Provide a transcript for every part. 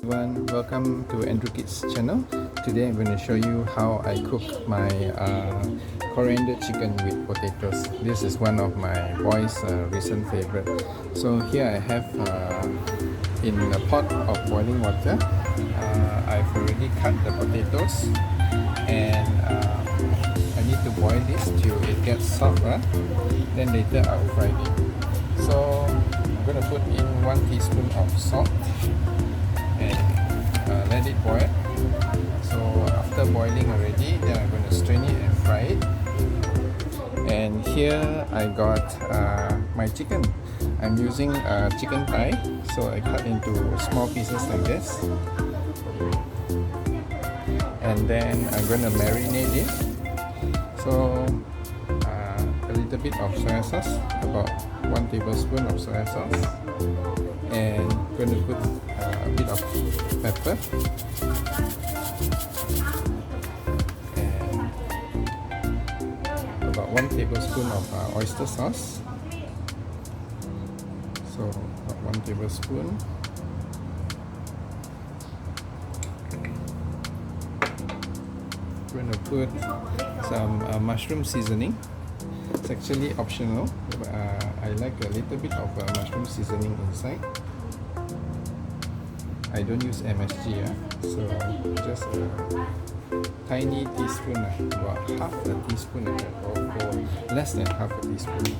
Everyone, welcome to Andrew Kids channel. Today I'm going to show you how I cook my coriander chicken with potatoes. This is one of my boys' recent favorite. So here I have in a pot of boiling water, I've already cut the potatoes, and I need to boil this till it gets soft. Then later I'll fry it. So I'm going to put in 1 teaspoon of salt and let it boil. So after boiling already, then I'm going to strain it and fry it. And here I got my chicken. I'm using chicken thigh, so I cut into small pieces like this. And then I'm going to marinate it. So a little bit of soy sauce, about 1 tablespoon of soy sauce, and going to put a bit of pepper and about 1 tablespoon of oyster sauce. So about 1 tablespoon. We're going to put some mushroom seasoning. It's actually optional. I like a little bit of mushroom seasoning inside. I don't use MSG, so just a tiny teaspoon, about half a teaspoon or less than half a teaspoon.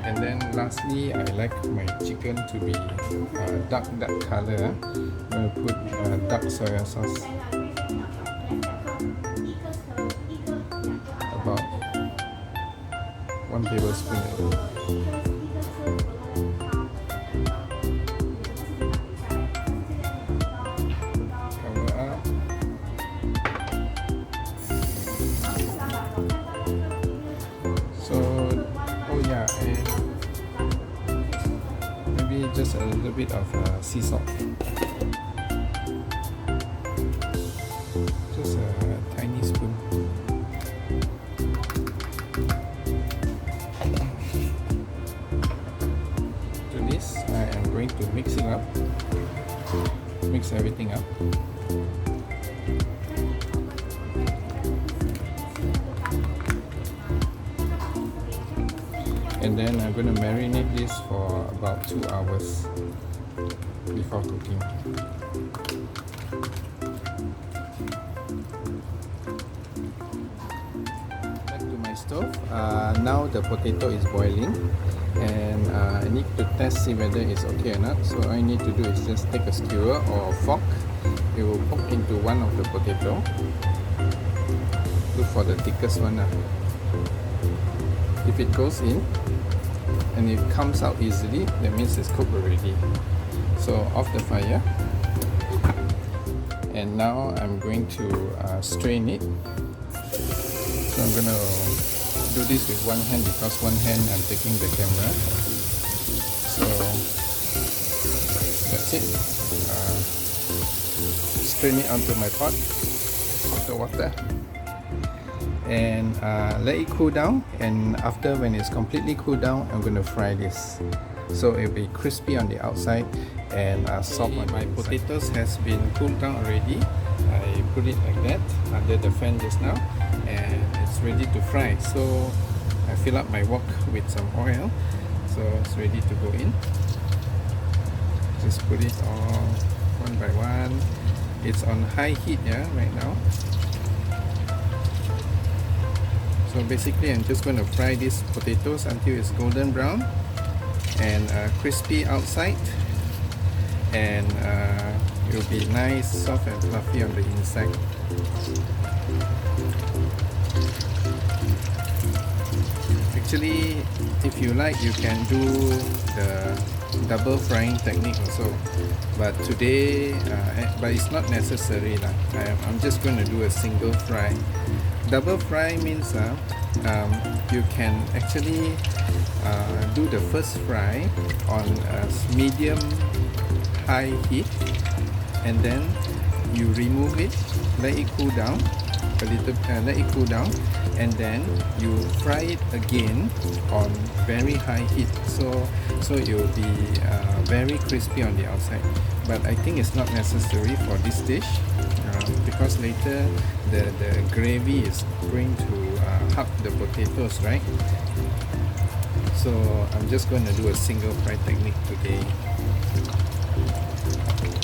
And then lastly, I like my chicken to be dark color. I'm going to put dark soy sauce, about 1 tablespoon. Maybe just a little bit of sea salt, just a tiny spoon. To this, I am going to mix it up, mix everything up. And then I'm going to marinate this for about 2 hours before cooking. Back to my stove. Now the potato is boiling, and I need to test see whether it's okay or not. So all I need to do is just take a skewer or a fork. You will poke into one of the potato. Look for the thickest one. If it goes in and it comes out easily, that means it's cooked already. So off the fire, and now I'm going to strain it. So I'm going to do this with one hand because one hand I'm taking the camera. So that's it. Strain it onto my pot of the water, and let it cool down. And after, when it's completely cooled down, I'm going to fry this, so it'll be crispy on the outside and soft on my potatoes has been cooled down already. I put it like that under the fan just now, and it's ready to fry. So I fill up my wok with some oil, so it's ready to go in. Just put it all one by one. It's on high heat right now. So basically, I'm just going to fry these potatoes until it's golden brown and crispy outside, and it will be nice, soft and fluffy on the inside. Actually, if you like, you can do the double frying technique also, but today, but it's not necessary. I'm just going to do a single fry. Double fry means you can actually do the first fry on a medium high heat, and then you remove it, let it cool down a little, let it cool down, and then you fry it again on very high heat, so it will be very crispy on the outside. But I think it's not necessary for this dish because later the gravy is going to hug the potatoes, right? So I'm just going to do a single fry technique today.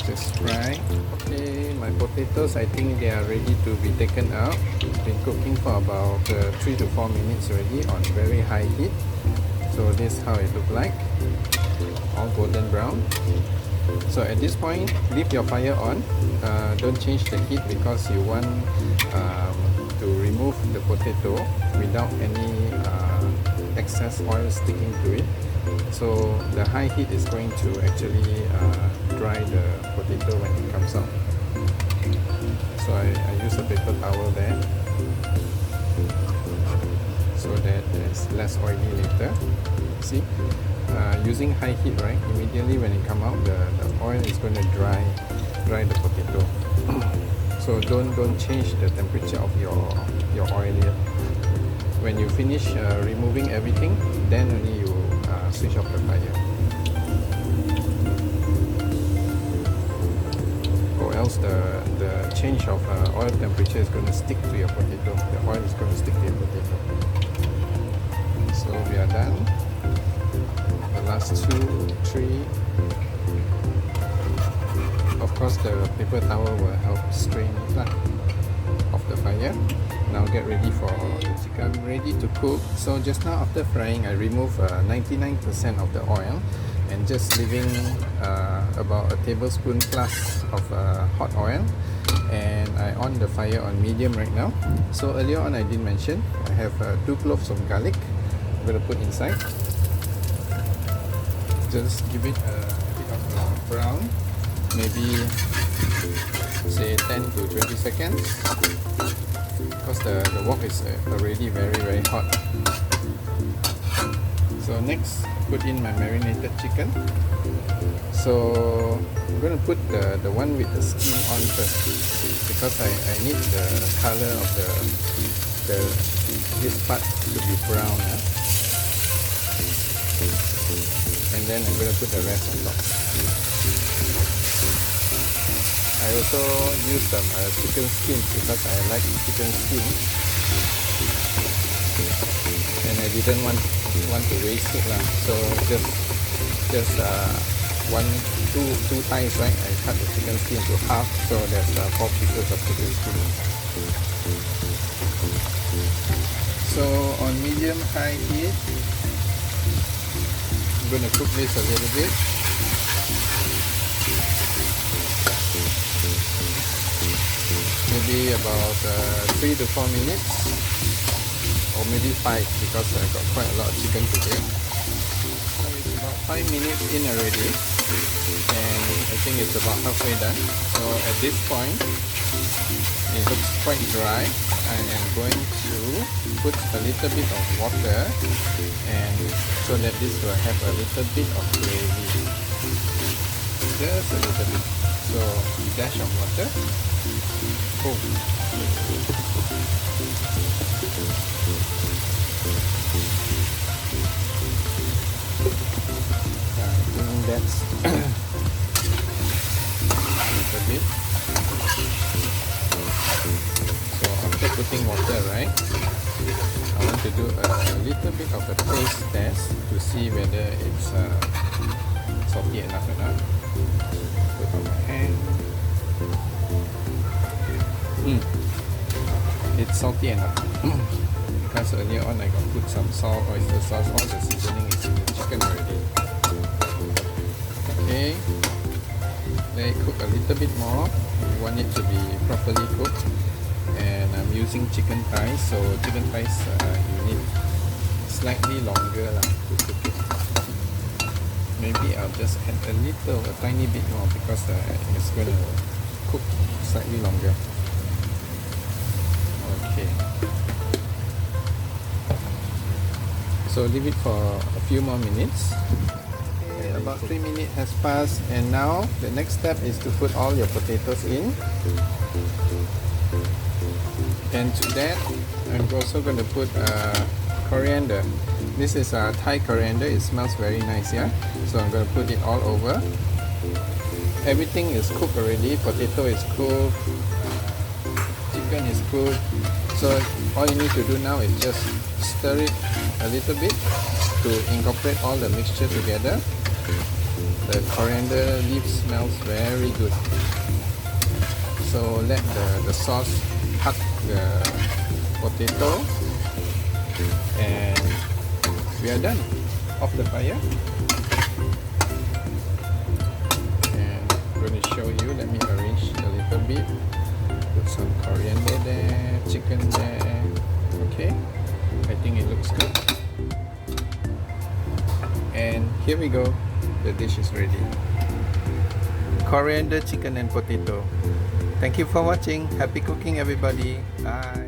Just fry. Okay, my potatoes, I think they are ready to be taken out. Been cooking for about 3 to 4 minutes already on very high heat. So this is how it look like, all golden brown. So at this point, leave your fire on. Don't change the heat because you want to remove the potato without any excess oil sticking to it. So the high heat is going to actually dry the potato when it comes out. So I use a paper towel there so that it's less oily later. See, using high heat, right? Immediately when it comes out, the oil is going to dry the potato. So don't change the temperature of your oil yet. When you finish removing everything, then only you switch off the fire. Or else the change of oil temperature is going to stick to your potato. The oil is going to stick to your potato. So we are done. The last 2, 3. Of course, the paper towel will help strain it off the fire. Now get ready for the chicken. Ready to cook. So just now after frying, I remove 99% of the oil and just leaving about a tablespoon plus of hot oil, and I on the fire on medium right now. So earlier on I did mention I have 2 cloves of garlic. I'm going to put inside. Just give it a bit of brown, maybe say 10 to 20 seconds because the wok is already very hot. So next, put in my marinated chicken. So I'm going to put the one with the skin on first because I need the color of this part to be brown. And then I'm going to put the rest on top. I also use some chicken skin because I like chicken skin, and I didn't want to waste it lah. So just two thighs, right? I cut the chicken skin to half, so there's 4 pieces of chicken skin. So on medium high heat, I'm going to cook this a little bit. Maybe about 3 to 4 minutes, or maybe 5 because I got quite a lot of chicken today. So it's about 5 minutes in already, and I think it's about halfway done. So at this point, it looks quite dry. I am going to put a little bit of water, and so that this will have a little bit of gravy, just a little bit. So dash of water. Boom. I think that's a little bit. So after putting water, right, I want to do a little bit of a taste test to see whether it's salty enough or not. Put on my hand. It's salty enough because earlier on I got put some salt, oyster sauce, all the seasoning is in the chicken already. Okay, let it cook a little bit more. You want it to be properly cooked, and I'm using chicken thighs, so chicken thighs you need slightly longer to cook it. Maybe I'll just add a tiny bit more because it's going to cook slightly longer. Okay, so leave it for a few more minutes. Okay, about 3 minutes has passed, and now the next step is to put all your potatoes in, and to that I'm also going to put coriander. This is Thai coriander. It smells very nice, yeah? So I'm going to put it all over. Everything is cooked already. Potato is cooked. Chicken is cooked. So all you need to do now is just stir it a little bit to incorporate all the mixture together. The coriander leaf smells very good. So let the sauce hug the potato, and we are done. Off the fire. And I'm going to show you. Let me arrange a little bit. Put some coriander there, chicken there. Okay, I think it looks good. And here we go. The dish is ready. Coriander chicken and potato. Thank you for watching. Happy cooking, everybody. Bye.